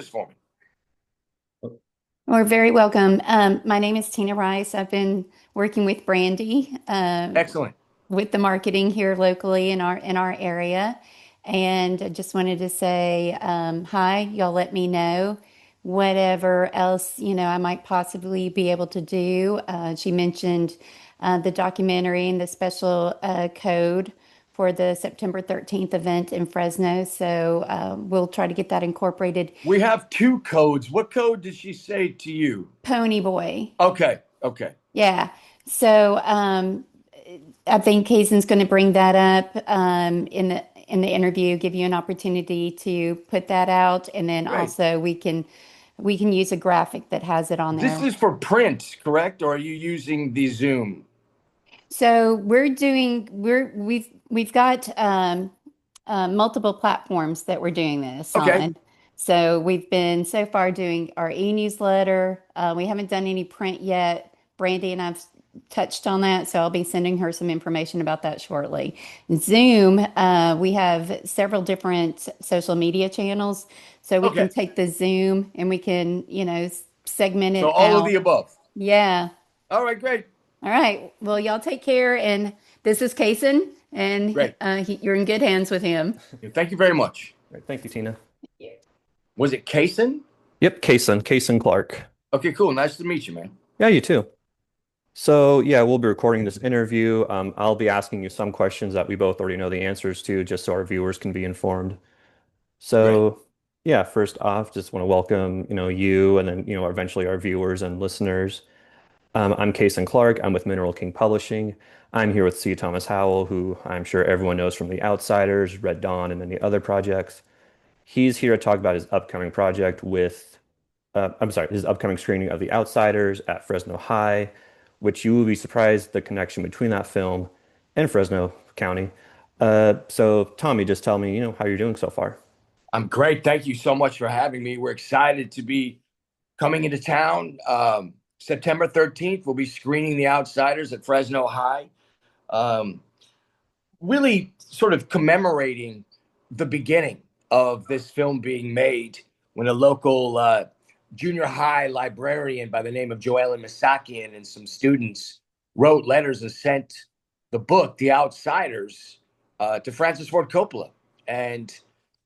this for me? We're very welcome. My name is Tina Rice. I've been working with Brandy Excellent. with the marketing here locally in our area, and I just wanted to say hi. Y'all let me know whatever else I might possibly be able to do. She mentioned the documentary and the special code for the September 13th event in Fresno, so we'll try to get that incorporated. We have two codes. What code did she say to you? Pony Boy. Okay, okay. Yeah. So I think Kaysen's going to bring that up in the interview, give you an opportunity to put that out, and then Great. also we can use a graphic that has it on This there. is for print, correct? Or are you using the Zoom? So we've got multiple platforms that we're doing this Okay. on. So we've been so far doing our e-newsletter. We haven't done any print yet. Brandy and I've touched on that, so I'll be sending her some information about that shortly. Zoom, we have several different social media channels, so we can Okay. take the Zoom and we can, segment So it all of the out. above. Yeah. All right, great. All right. Well, y'all take care. And this is Kason, and Great. you're in good hands with him. Thank you very much. Right, thank you, Tina. Was it Kaysen? Yep, Kason Clark. Okay, cool. Nice to meet you, man. Yeah, you too. So yeah, we'll be recording this interview. I'll be asking you some questions that we both already know the answers to, just so our viewers can be informed. Great. So yeah, first off, just want to welcome, you and then, eventually our viewers and listeners. I'm Kason Clark. I'm with Mineral King Publishing. I'm here with C. Thomas Howell, who I'm sure everyone knows from The Outsiders, Red Dawn, and many other projects. He's here to talk about his upcoming project with his upcoming screening of The Outsiders at Fresno High, which you will be surprised the connection between that film and Fresno County. So, Tommy, just tell me, how you're doing so far. I'm great. Thank you so much for having me. We're excited to be coming into town. September 13th, we'll be screening The Outsiders at Fresno High. Um, really sort of commemorating the beginning of this film being made when a local junior high librarian by the name of Joellen Masakian and some students wrote letters and sent the book, The Outsiders, to Francis Ford Coppola and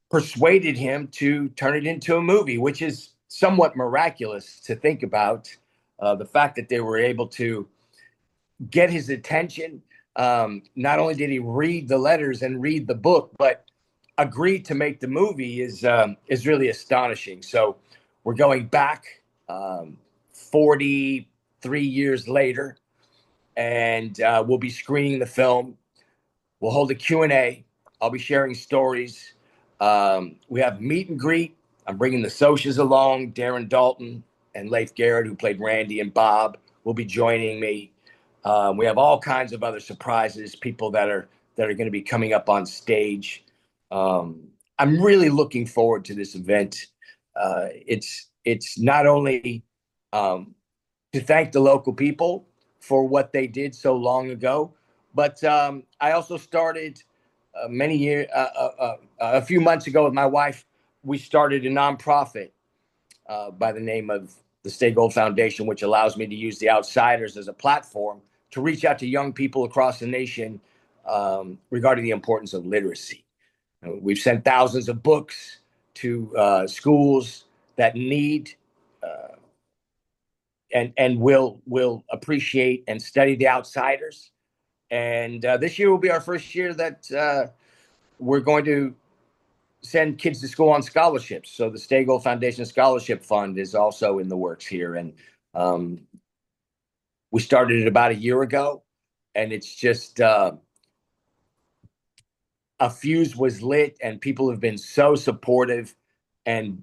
persuaded him to turn it into a movie, which is somewhat miraculous to think about. The fact that they were able to get his attention. Not only did he read the letters and read the book, but agreed to make the movie is really astonishing. So we're going back 43 years later, and we'll be screening the film. We'll hold a Q&A. I'll be sharing stories. We have meet and greet. I'm bringing the Socias along. Darren Dalton and Leif Garrett, who played Randy and Bob, will be joining me. We have all kinds of other surprises, people that are going to be coming up on stage. I'm really looking forward to this event. It's not only to thank the local people for what they did so long ago, but I also started a few months ago with my wife. We started a nonprofit by the name of the Stay Gold Foundation, which allows me to use The Outsiders as a platform to reach out to young people across the nation regarding the importance of literacy. We've sent thousands of books to schools that need and will appreciate and study The Outsiders. And this year will be our first year that we're going to send kids to school on scholarships. So the Stay Gold Foundation Scholarship Fund is also in the works here. And we started it about a year ago. And it's just a fuse was lit, and people have been so supportive. And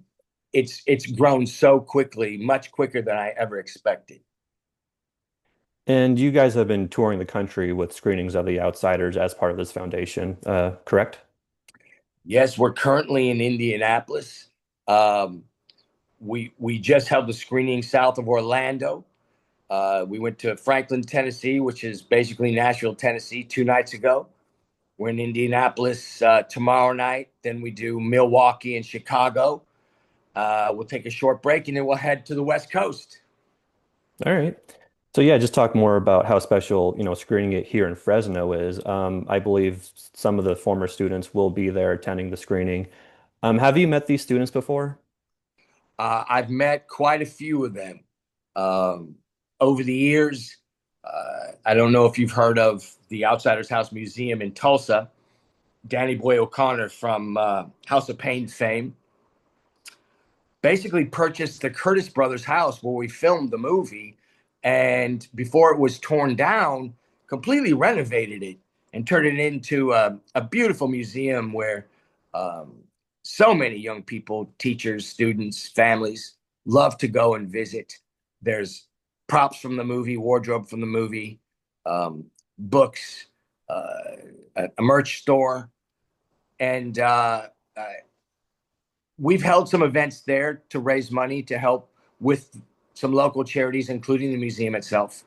it's grown so quickly, much quicker than I ever expected. And you guys have been touring the country with screenings of The Outsiders as part of this foundation, correct? Yes, we're currently in Indianapolis. Um, we just held the screening south of Orlando. We went to Franklin, Tennessee, which is basically Nashville, Tennessee, 2 nights ago. We're in Indianapolis tomorrow night. Then we do Milwaukee and Chicago. We'll take a short break and then we'll head to the West Coast. All right. So yeah, just talk more about how special, screening it here in Fresno is. I believe some of the former students will be there attending the screening. Have you met these students before? I've met quite a few of them um, over the years. I don't know if you've heard of the Outsiders House Museum in Tulsa. Danny Boy O'Connor from House of Pain fame basically purchased the Curtis Brothers house where we filmed the movie, and before it was torn down, completely renovated it and turned it into a beautiful museum where um, so many young people, teachers, students, families love to go and visit. There's props from the movie, wardrobe from the movie, books, a merch store, and we've held some events there to raise money to help with some local charities, including the museum itself.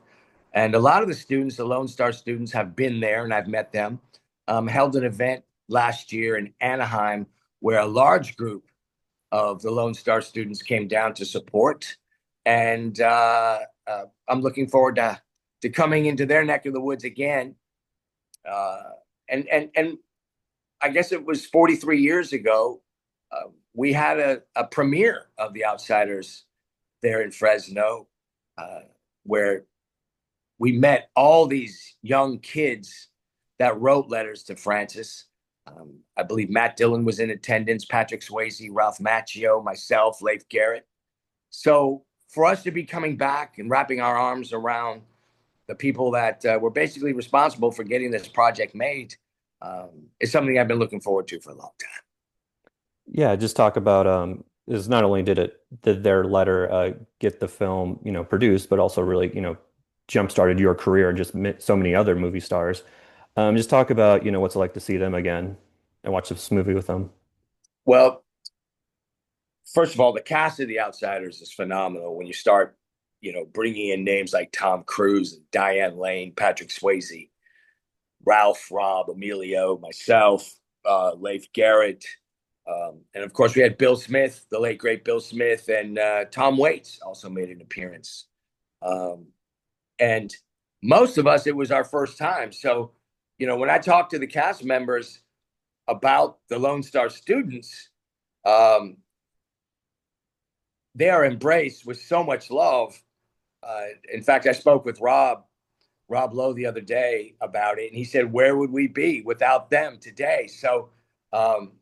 And a lot of the students, the Lone Star students, have been there, and I've met them. Held an event last year in Anaheim where a large group of the Lone Star students came down to support. And I'm looking forward to coming into their neck of the woods again. Uh, and I guess it was 43 years ago. We had a premiere of The Outsiders there in Fresno, uh, where we met all these young kids that wrote letters to Francis. I believe Matt Dillon was in attendance, Patrick Swayze, Ralph Macchio, myself, Leif Garrett. So for us to be coming back and wrapping our arms around the people that were basically responsible for getting this project made is something I've been looking forward to for a long time. Yeah, just talk about is not only did their letter get the film, produced, but also really, jump-started your career and just met so many other movie stars. Just talk about, what's it like to see them again and watch this movie with them. Well, first of all, the cast of The Outsiders is phenomenal. When you start, bringing in names like Tom Cruise and Diane Lane, Patrick Swayze, Ralph, Rob, Emilio, myself, Leif Garrett, and of course we had Bill Smith, the late great Bill Smith, and Tom Waits also made an appearance. Um, and most of us, it was our first time. So, when I talk to the cast members about the Lone Star students, um, they are embraced with so much love. In fact, I spoke with Rob Lowe the other day about it, and he said, "Where would we be without them today?" So, um,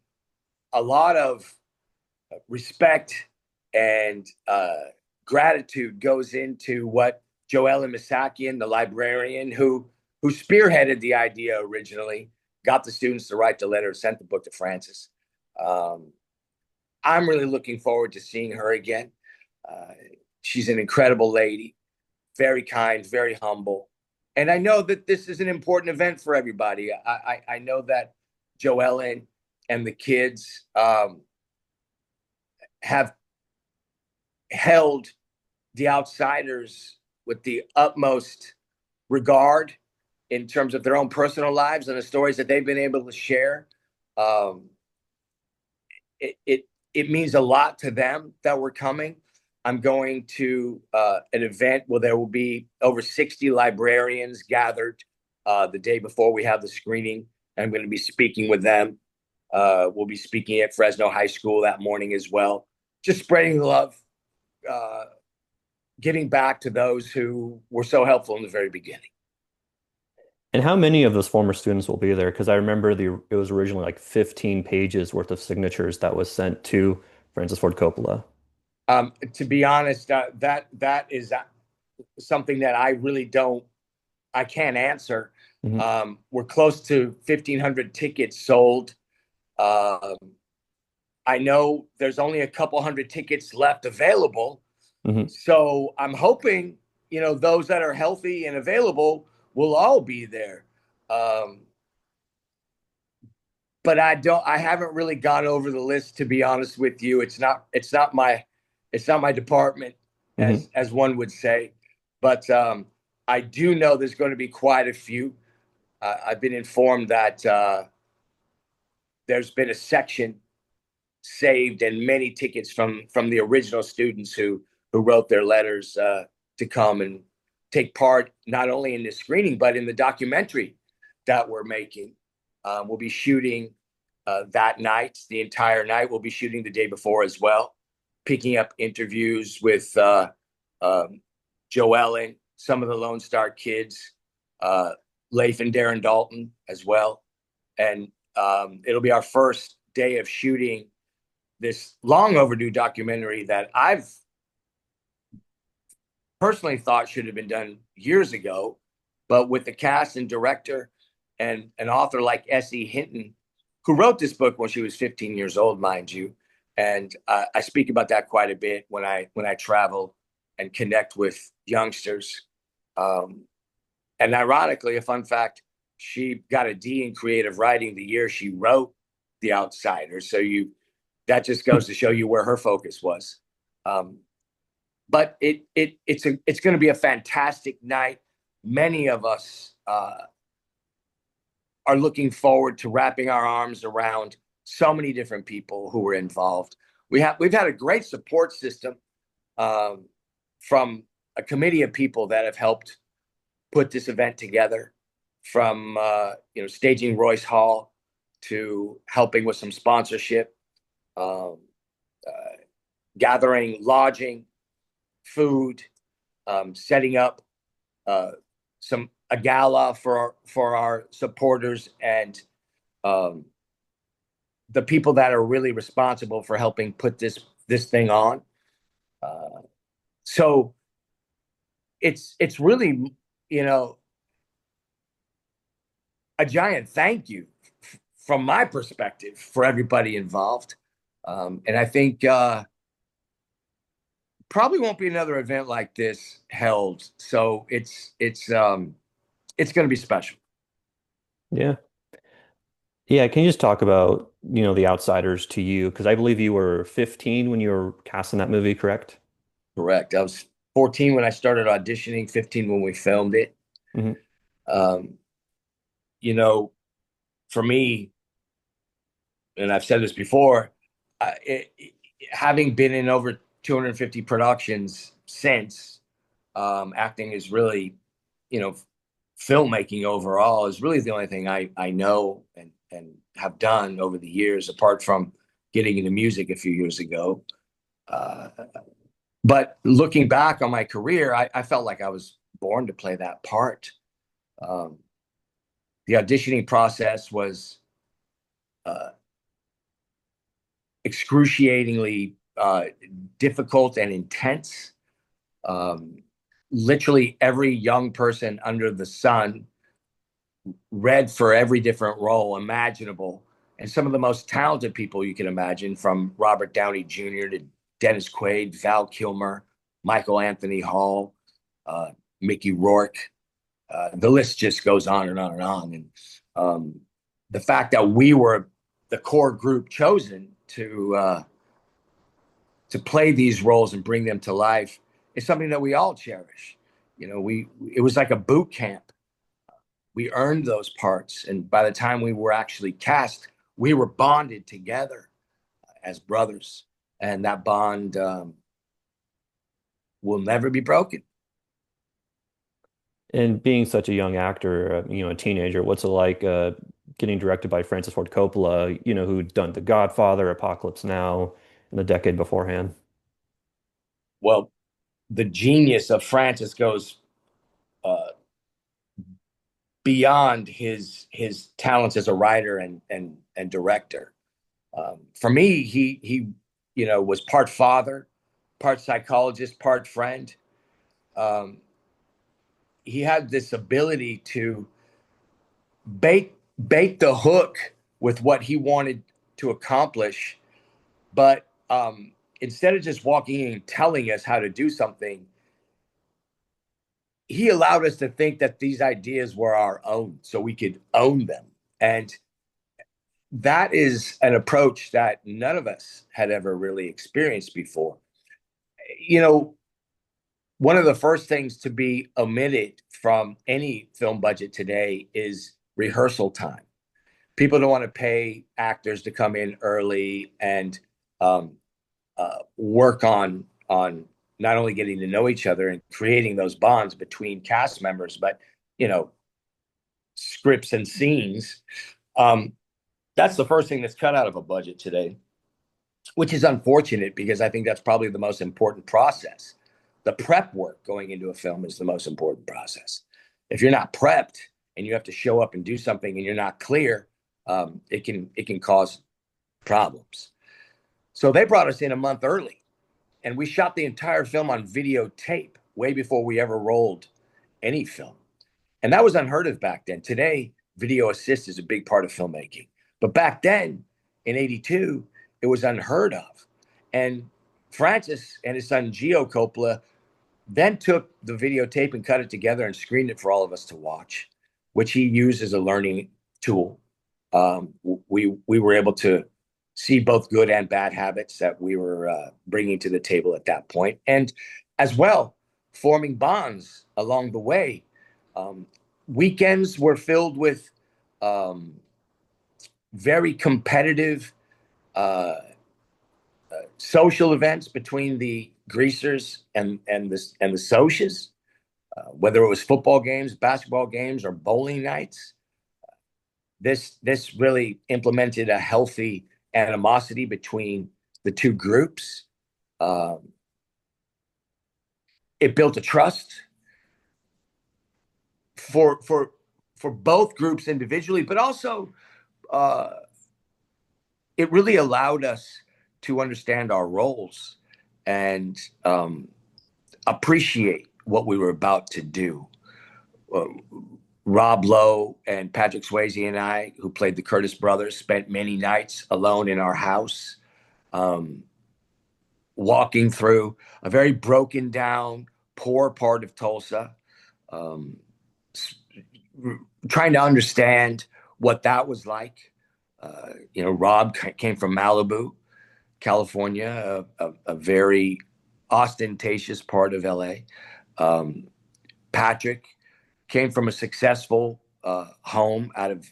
a lot of respect and gratitude goes into what Joellen Misakian, the librarian who spearheaded the idea originally, got the students to write the letter, sent the book to Francis. Um, I'm really looking forward to seeing her again. Uh, she's an incredible lady, very kind, very humble. And I know that this is an important event for everybody. I know that Joellen and the kids have held the Outsiders with the utmost regard in terms of their own personal lives and the stories that they've been able to share. Um, it means a lot to them that we're coming. I'm going to an event where there will be over 60 librarians gathered the day before we have the screening. I'm going to be speaking with them. We'll be speaking at Fresno High School that morning as well. Just spreading love, uh, giving back to those who were so helpful in the very beginning. And how many of those former students will be there? Because I remember it was originally like 15 pages worth of signatures that was sent to Francis Ford Coppola. To be honest, that is something that I can't answer. Hmm. We're close to 1,500 tickets sold. Um, I know there's only a couple hundred tickets left available. Hmm. So I'm hoping, those that are healthy and available will all be there. Um, but I haven't really gone over the list, to be honest with you. It's not my department, Hmm. as one would say. But I do know there's going to be quite a few. I've been informed that there's been a section saved, and many tickets from the original students who wrote their letters to come and take part not only in the screening but in the documentary that we're making. We'll be shooting that night, the entire night. We'll be shooting the day before as well, picking up interviews with Joe Ellen, some of the Lone Star kids, Leif and Darren Dalton as well. And it'll be our first day of shooting this long overdue documentary that I've personally thought should have been done years ago, but with the cast and director and an author like S.E. Hinton, who wrote this book when she was 15 years old, mind you. And I speak about that quite a bit when I travel and connect with youngsters. And ironically, a fun fact, she got a D in creative writing the year she wrote The Outsiders. So that just goes to show you where her focus was. But it's going to be a fantastic night. Many of us are looking forward to wrapping our arms around so many different people who were involved. We've had a great support system from a committee of people that have helped put this event together, from staging Royce Hall to helping with some sponsorship, gathering lodging, food, setting up a gala for our supporters, and the people that are really responsible for helping put this thing on. So it's really, a giant thank you from my perspective for everybody involved. And I think probably won't be another event like this held. So it's going to be special. Yeah. Yeah, can you just talk about, The Outsiders to you? Because I believe you were 15 when you were cast in that movie, correct? Correct. I was 14 when I started auditioning, 15 when we filmed it. Hmm. Um, for me, and I've said this before, having been in over 250 productions since, acting is really, filmmaking overall is really the only thing I know and have done over the years, apart from getting into music a few years ago. But looking back on my career, I felt like I was born to play that part. The auditioning process was excruciatingly difficult and intense. Literally every young person under the sun read for every different role imaginable, and some of the most talented people you can imagine, from Robert Downey Jr. to Dennis Quaid, Val Kilmer, Michael Anthony Hall, Mickey Rourke. The list just goes on and on and on. And the fact that we were the core group chosen to play these roles and bring them to life is something that we all cherish. It was like a boot camp. We earned those parts, and by the time we were actually cast, we were bonded together as brothers, and that bond will never be broken. And being such a young actor, a teenager, what's it like getting directed by Francis Ford Coppola, who'd done The Godfather, Apocalypse Now, and the decade beforehand? Well, the genius of Francis goes uh, beyond his talents as a writer and director. For me, he was part father, part psychologist, part friend. Um, he had this ability to bait the hook with what he wanted to accomplish, but instead of just walking in and telling us how to do something, he allowed us to think that these ideas were our own so we could own them. And that is an approach that none of us had ever really experienced before. One of the first things to be omitted from any film budget today is rehearsal time. People don't want to pay actors to come in early and um, work on not only getting to know each other and creating those bonds between cast members, but you know, scripts and scenes. Um, that's the first thing that's cut out of a budget today, which is unfortunate because I think that's probably the most important process. The prep work going into a film is the most important process. If you're not prepped and you have to show up and do something and you're not clear, it can cause problems. So they brought us in a month early, and we shot the entire film on videotape way before we ever rolled any film. And that was unheard of back then. Today, video assist is a big part of filmmaking. But back then, in 82, it was unheard of. And Francis and his son Gio Coppola then took the videotape and cut it together and screened it for all of us to watch, which he used as a learning tool. We were able to see both good and bad habits that we were bringing to the table at that point, and as well forming bonds along the way. Weekends were filled with um, very competitive uh, social events between the greasers and the socias, whether it was football games, basketball games, or bowling nights. This really implemented a healthy animosity between the two groups. Um, it built a trust for both groups individually, but also uh, it really allowed us to understand our roles and appreciate what we were about to do. Uh, Rob Lowe and Patrick Swayze and I, who played the Curtis brothers, spent many nights alone in our house, um, walking through a very broken down, poor part of Tulsa, um, trying to understand what that was like. Rob came from Malibu, California, a very ostentatious part of LA. Patrick came from a successful home out of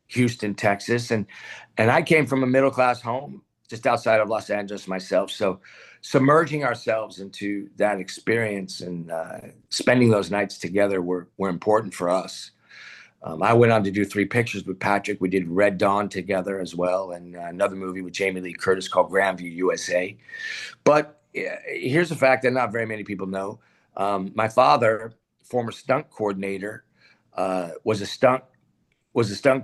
Houston, Texas, and I came from a middle class home just outside of Los Angeles myself. So submerging ourselves into that experience and spending those nights together were important for us. I went on to do 3 pictures with Patrick. We did Red Dawn together as well, and another movie with Jamie Lee Curtis called Grandview USA. But here's a fact that not very many people know. My father, former stunt coordinator, was a stunt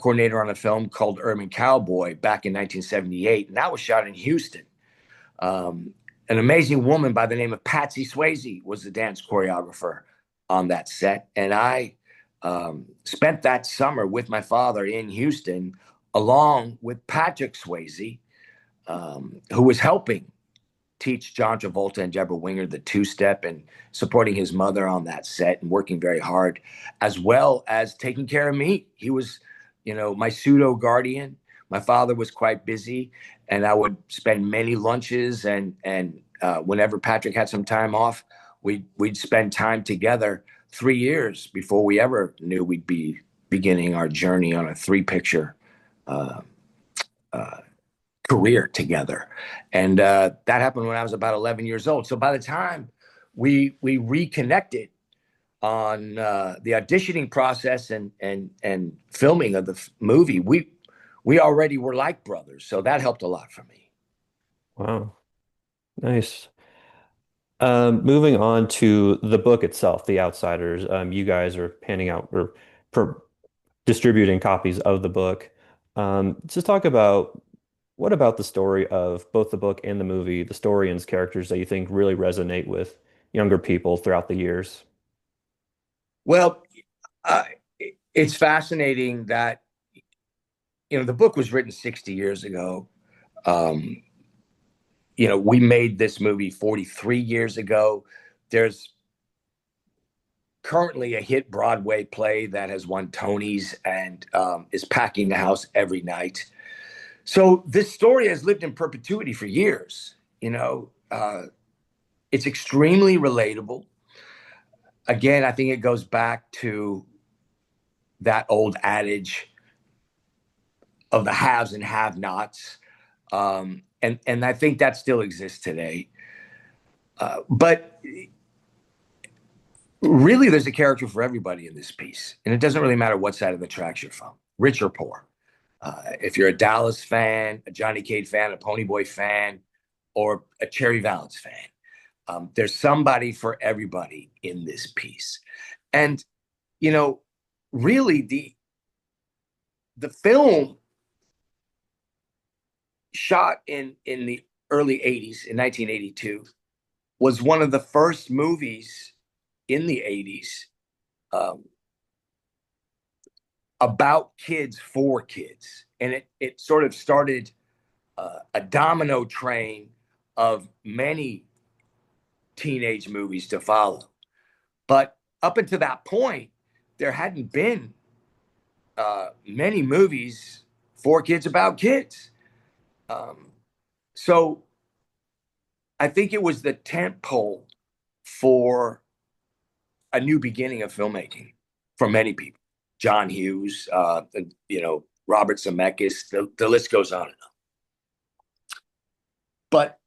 coordinator on a film called Urban Cowboy back in 1978, and that was shot in Houston. An amazing woman by the name of Patsy Swayze was the dance choreographer on that set, and I spent that summer with my father in Houston, along with Patrick Swayze, who was helping teach John Travolta and Deborah Winger the two-step and supporting his mother on that set and working very hard, as well as taking care of me. He was, my pseudo guardian. My father was quite busy, and I would spend many lunches and whenever Patrick had some time off, we'd spend time together. 3 years before we ever knew we'd be beginning our journey on a 3-picture uh, uh, career together. And that happened when I was about 11 years old. So by the time we reconnected on the auditioning process and filming of the movie, we already were like brothers. So that helped a lot for me. Wow. Nice. Moving on to the book itself, The Outsiders. You guys are handing out or per distributing copies of the book. Just talk about what about the story of both the book and the movie, the story and characters that you think really resonate with younger people throughout the years. Well, uh, it's fascinating that, the book was written 60 years ago. Um, we made this movie 43 years ago. There's currently a hit Broadway play that has won Tonys and is packing the house every night. So this story has lived in perpetuity for years. It's extremely relatable. Again, I think it goes back to that old adage of the haves and have-nots. and I think that still exists today. But really, there's a character for everybody in this piece, and it doesn't really matter what side of the tracks you're from, rich or poor. If you're a Dallas fan, a Johnny Cade fan, a Ponyboy fan, or a Cherry Valance fan, there's somebody for everybody in this piece. And you know, really, the film shot in the early 80s, in 1982, was one of the first movies in the 80s um, about kids for kids. And it sort of started a domino train of many teenage movies to follow. But up until that point, there hadn't been many movies for kids about kids. Um, so I think it was the tent pole for a new beginning of filmmaking for many people. John Hughes, Robert Zemeckis, the list goes on and on. But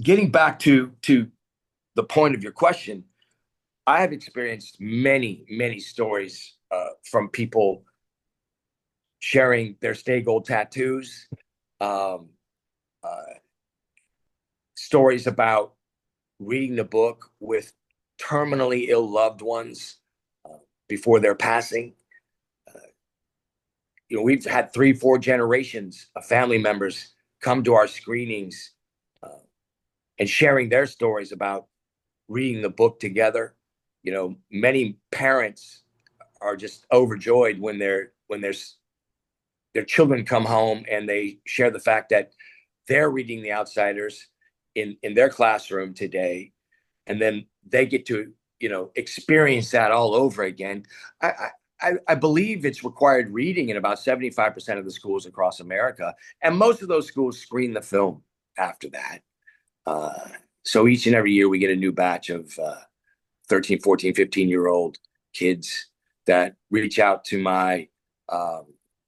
getting back to the point of your question, I have experienced many stories from people sharing their stay gold tattoos, um, uh, stories about reading the book with terminally ill loved ones before their passing. We've had 3, 4 generations of family members come to our screenings and sharing their stories about reading the book together. Many parents are just overjoyed when their children come home and they share the fact that they're reading The Outsiders in their classroom today, and then they get to experience that all over again. I believe it's required reading in about 75% of the schools across America, and most of those schools screen the film after that. So each and every year we get a new batch of 13, 14, 15-year-old kids that reach out to my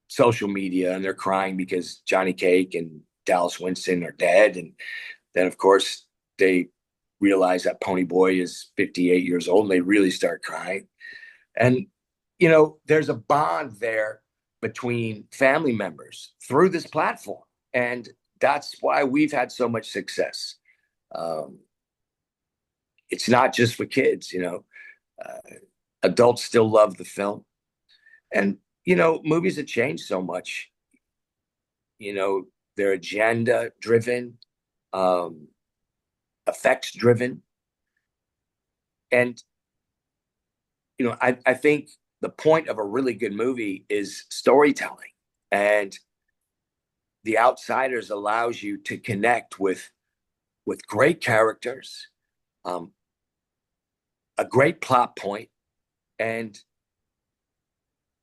social media, and they're crying because Johnny Cake and Dallas Winston are dead. And then, of course, they realize that Ponyboy is 58 years old, and they really start crying. And, there's a bond there between family members through this platform. And that's why we've had so much success. It's not just for kids, adults still love the film. And, movies have changed so much. They're agenda driven, effects driven. And, I think the point of a really good movie is storytelling. And The Outsiders allows you to connect with great characters, a great plot point, and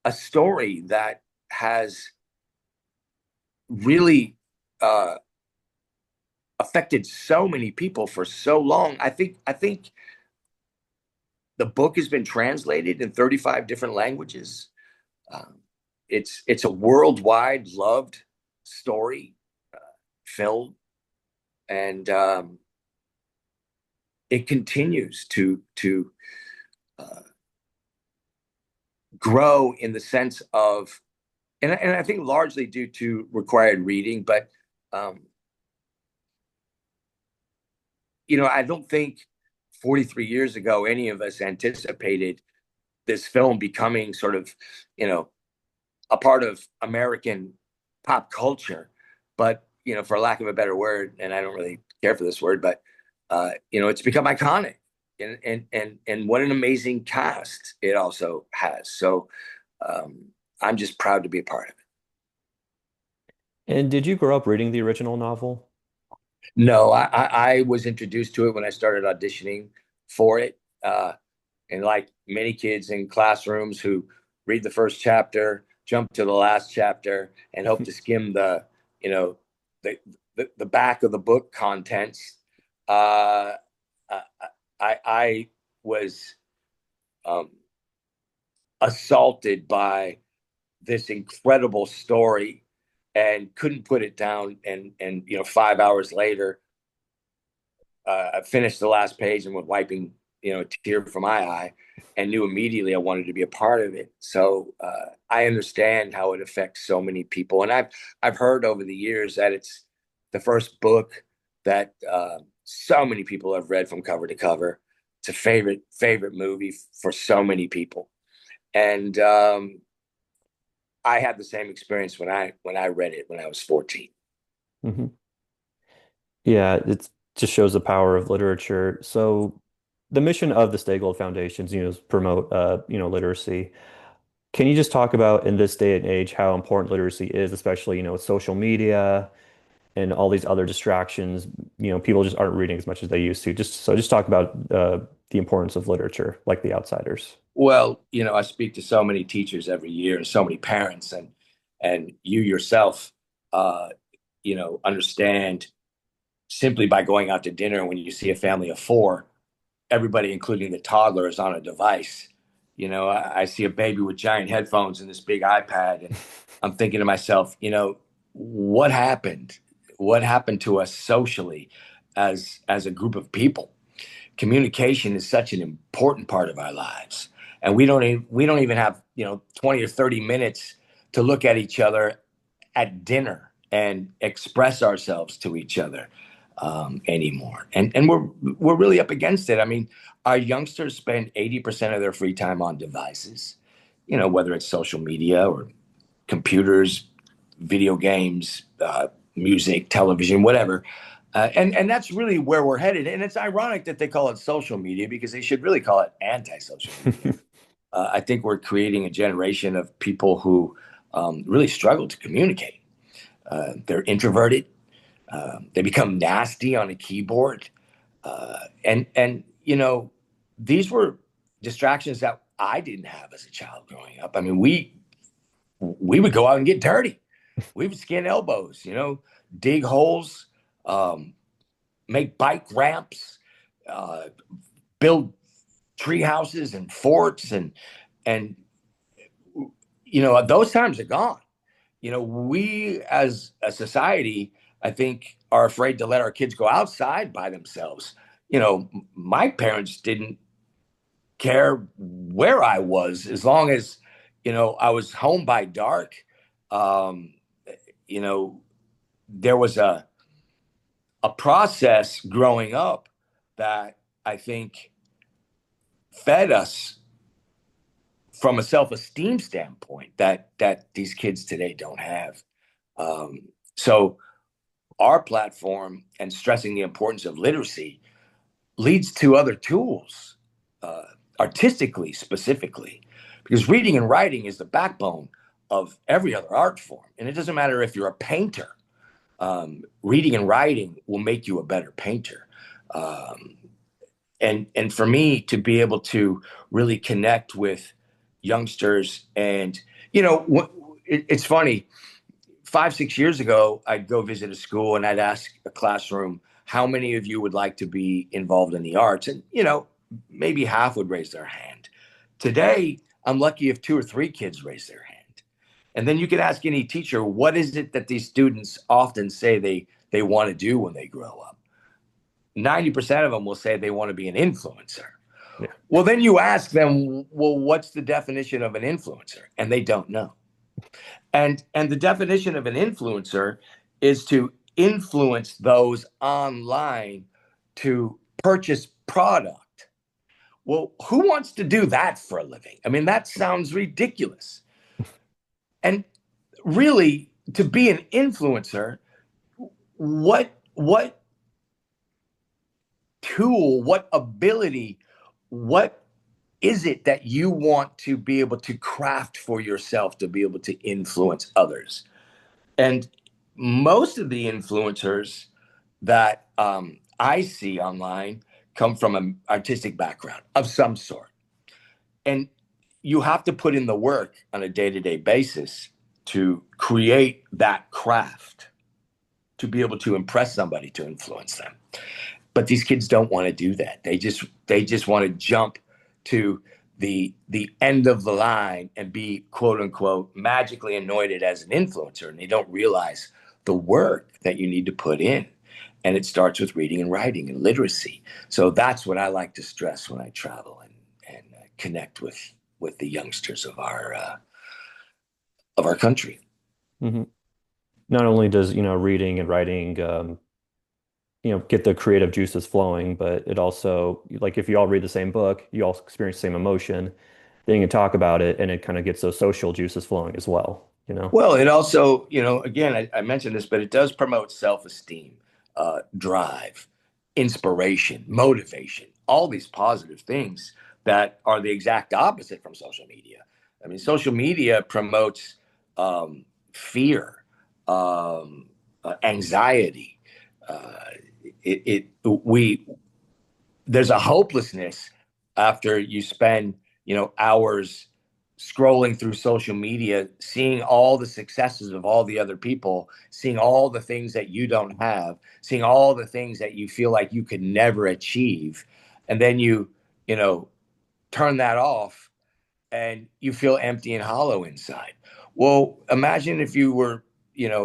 a story that has really affected so many people for so long. I think the book has been translated in 35 different languages. Um, it's a worldwide loved story, film, and it continues to uh, grow in the sense of, and I think largely due to required reading, but um, I don't think 43 years ago any of us anticipated this film becoming sort of, a part of American pop culture. But, for lack of a better word, and I don't really care for this word, but it's become iconic. And what an amazing cast it also has. So I'm just proud to be a part of it. And did you grow up reading the original novel? No, I was introduced to it when I started auditioning for it. And like many kids in classrooms who read the first chapter, jump to the last chapter, and hope to skim you know, the the back of the book contents. Uh, I was um, assaulted by this incredible story and couldn't put it down. And 5 hours later, I finished the last page and was wiping, a tear from my eye, and knew immediately I wanted to be a part of it. So I understand how it affects so many people, and I've heard over the years that it's the first book that so many people have read from cover to cover. It's a favorite movie for so many people, and I had the same experience when I read it when I was 14. Hmm. Yeah, it just shows the power of literature. So the mission of the Stay Gold Foundations, is promote literacy. Can you just talk about in this day and age how important literacy is, especially, with social media and all these other distractions? People just aren't reading as much as they used to. Just talk about the importance of literature, like The Outsiders. Well, I speak to so many teachers every year and so many parents, and you yourself, uh, understand simply by going out to dinner when you see a family of four, everybody, including the toddler, is on a device. I see a baby with giant headphones and this big iPad, and I'm thinking to myself, what happened? What happened to us socially as a group of people? Communication is such an important part of our lives, and we don't even have 20 or 30 minutes to look at each other at dinner and express ourselves to each other anymore. And we're really up against it. I mean, our youngsters spend 80% of their free time on devices, whether it's social media or computers, video games, music, television, whatever. And that's really where we're headed. And it's ironic that they call it social media because they should really call it anti-social media. I think we're creating a generation of people who really struggle to communicate. They're introverted. They become nasty on a keyboard. And these were distractions that I didn't have as a child growing up. I mean, we would go out and get dirty. We would skin elbows, dig holes, um, make bike ramps, uh, build tree houses and forts, and those times are gone. We as a society, I think, are afraid to let our kids go outside by themselves. My parents didn't care where I was as long as, I was home by dark. Um, you know, there was a process growing up that I think fed us from a self-esteem standpoint that these kids today don't have. So our platform and stressing the importance of literacy leads to other tools, uh, artistically specifically, because reading and writing is the backbone of every other art form. And it doesn't matter if you're a painter, reading and writing will make you a better painter. Um, and for me to be able to really connect with youngsters, and it's funny, 5 6 years ago I'd go visit a school and I'd ask a classroom, how many of you would like to be involved in the arts? And maybe half would raise their hand. Today I'm lucky if two or three kids raise their hand. And then you could ask any teacher, what is it that these students often say they want to do when they grow up? 90% of them will say they want to be an influencer. Yeah. Well, then you ask them, well, what's the definition of an influencer? And they don't know. And the definition of an influencer is to influence those online to purchase product. Well, who wants to do that for a living? I mean, that sounds ridiculous. And really, to be an influencer, what tool, what ability, what is it that you want to be able to craft for yourself to be able to influence others? And most of the influencers that I see online come from an artistic background of some sort. And you have to put in the work on a day-to-day basis to create that craft, to be able to impress somebody, to influence them. But these kids don't want to do that. They just want to jump to the end of the line and be quote unquote magically anointed as an influencer, and they don't realize the work that you need to put in. And it starts with reading and writing and literacy. So that's what I like to stress when I travel and connect with the youngsters of our country. Hmm. Not only does, reading and writing, get the creative juices flowing, but it also, like, if you all read the same book, you all experience the same emotion, then you can talk about it, and it kind of gets those social juices flowing as well, you know? Well, it also, again, I mentioned this, but it does promote self-esteem, drive, inspiration, motivation, all these positive things that are the exact opposite from social media. I mean, social media promotes fear, anxiety. Uh, we there's a hopelessness after you spend hours scrolling through social media, seeing all the successes of all the other people, seeing all the things that you don't have, seeing all the things that you feel like you could never achieve, and then you know turn that off and you feel empty and hollow inside. Well, imagine if you were,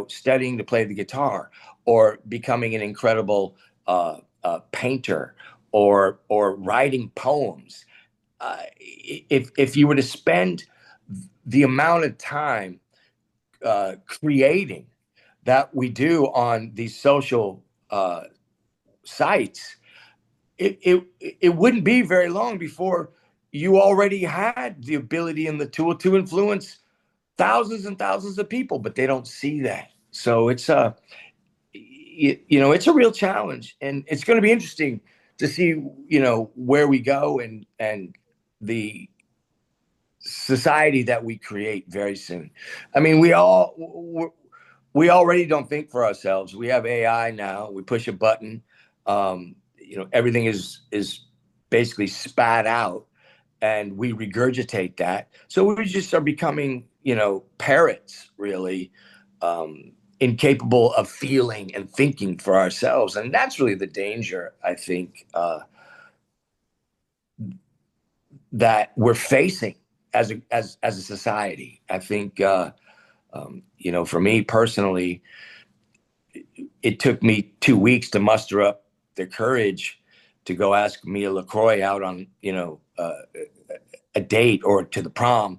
studying to play the guitar, or becoming an incredible painter, or writing poems. If you were to spend the amount of time creating that we do on these social sites, it wouldn't be very long before you already had the ability and the tool to influence thousands and thousands of people, but they don't see that. So it's a real challenge, and it's going to be interesting to see where we go, and the society that we create very soon. I mean, we already don't think for ourselves. We have AI now. We push a button. Everything is basically spat out, and we regurgitate that. So we just are becoming, parrots, really, incapable of feeling and thinking for ourselves. And that's really the danger, I think, that we're facing as a society. I think, for me personally, it took me 2 weeks to muster up the courage to go ask Mia LaCroix out on, a date, or to the prom.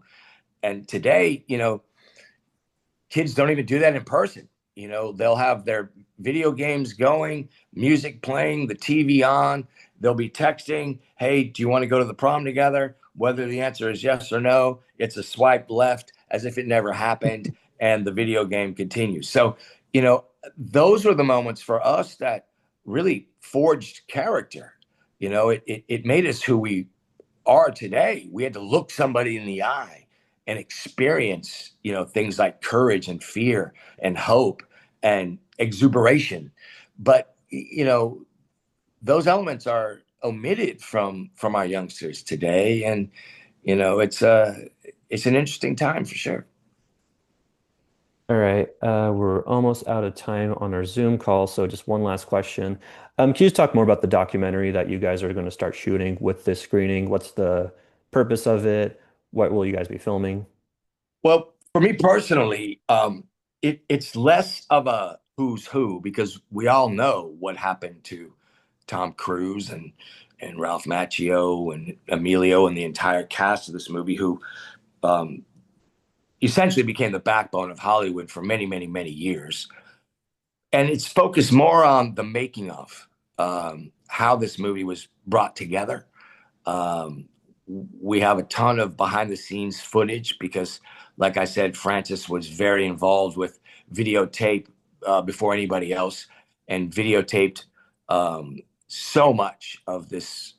And today, kids don't even do that in person. They'll have their video games going, music playing, the TV on. They'll be texting, "Hey, do you want to go to the prom together?" Whether the answer is yes or no, it's a swipe left as if it never happened, and the video game continues. So, those are the moments for us that really forged character. It made us who we are today. We had to look somebody in the eye and experience, things like courage and fear and hope and exuberation. But, those elements are omitted from our youngsters today. And, it's an interesting time for sure. All right, we're almost out of time on our Zoom call, so just one last question. Can you just talk more about the documentary that you guys are going to start shooting with this screening? What's the purpose of it? What will you guys be filming? Well, for me personally, it's less of a who's who, because we all know what happened to Tom Cruise and Ralph Macchio and Emilio and the entire cast of this movie, who um, essentially became the backbone of Hollywood for many, many, many years. And it's focused more on the making of, how this movie was brought together. Um, we have a ton of behind the scenes footage because, like I said, Francis was very involved with videotape before anybody else, and videotaped so much of this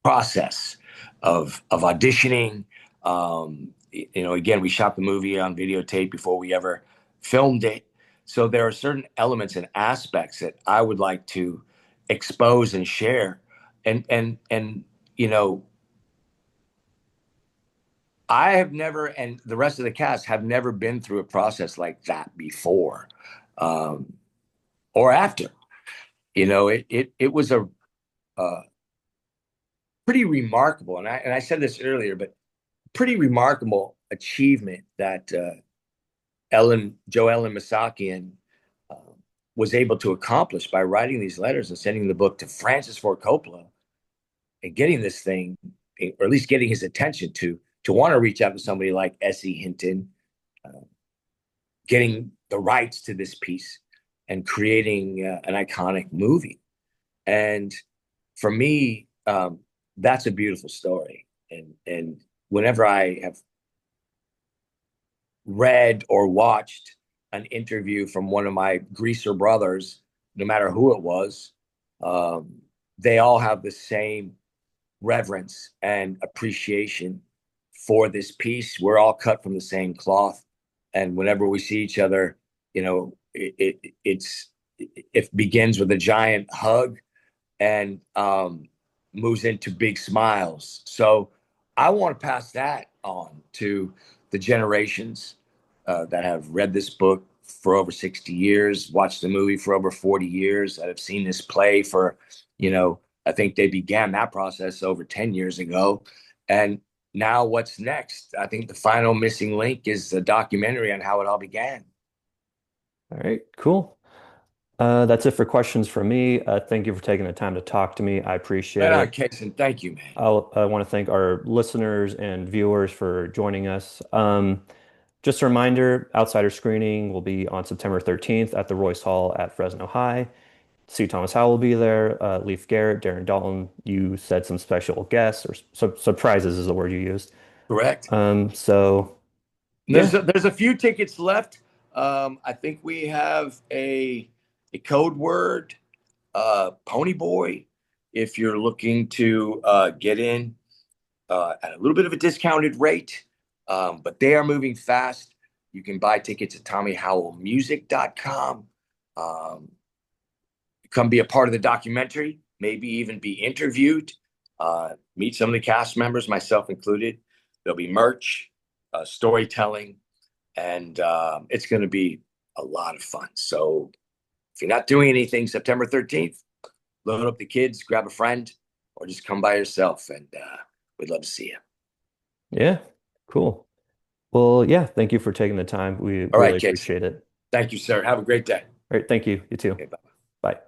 process of auditioning. Again, we shot the movie on videotape before we ever filmed it. So there are certain elements and aspects that I would like to expose and share. And you know, I have never, and the rest of the cast have never been through a process like that before, um, or after. It was a pretty remarkable. And I said this earlier, but pretty remarkable achievement that Joe Ellen Masakian uh, was able to accomplish by writing these letters and sending the book to Francis Ford Coppola and getting this thing, or at least getting his attention to want to reach out to somebody like S.E. Hinton, uh, getting the rights to this piece and creating an iconic movie. And for me, that's a beautiful story. And whenever I have read or watched an interview from one of my greaser brothers, no matter who it was, um, they all have the same reverence and appreciation for this piece. We're all cut from the same cloth, and whenever we see each other, it begins with a giant hug and moves into big smiles. So I want to pass that on to the generations that have read this book for over 60 years, watched the movie for over 40 years, that have seen this play for, I think they began that process over 10 years ago. And now what's next? I think the final missing link is a documentary on how it all began. All right, cool. That's it for questions from me. Thank you for taking the time to talk to me. I appreciate Right on, it. Kason. Thank you, man. I want to thank our listeners and viewers for joining us. Just a reminder, Outsider screening will be on September 13th at the Royce Hall at Fresno High. C. Thomas Howell will be there, Leif Garrett, Darren Dalton. You said some special guests or surprises is the word you used. Correct. So There's yeah, there's a few tickets left. I think we have a code word, Pony Boy. If you're looking to get in at a little bit of a discounted rate, but they are moving fast. You can buy tickets at TommyHowellMusic.com. Um, Come be a part of the documentary, maybe even be interviewed, meet some of the cast members, myself included. There'll be merch, storytelling, and it's going to be a lot of fun. So if you're not doing anything September 13th, load up the kids, grab a friend, or just come by yourself, and we'd love to see you. yeah, cool. Well, yeah, thank you for taking the time. We All really right, Case. appreciate it. Thank you, sir. Have a great day. All right, thank you. You too. Okay, bye. Bye.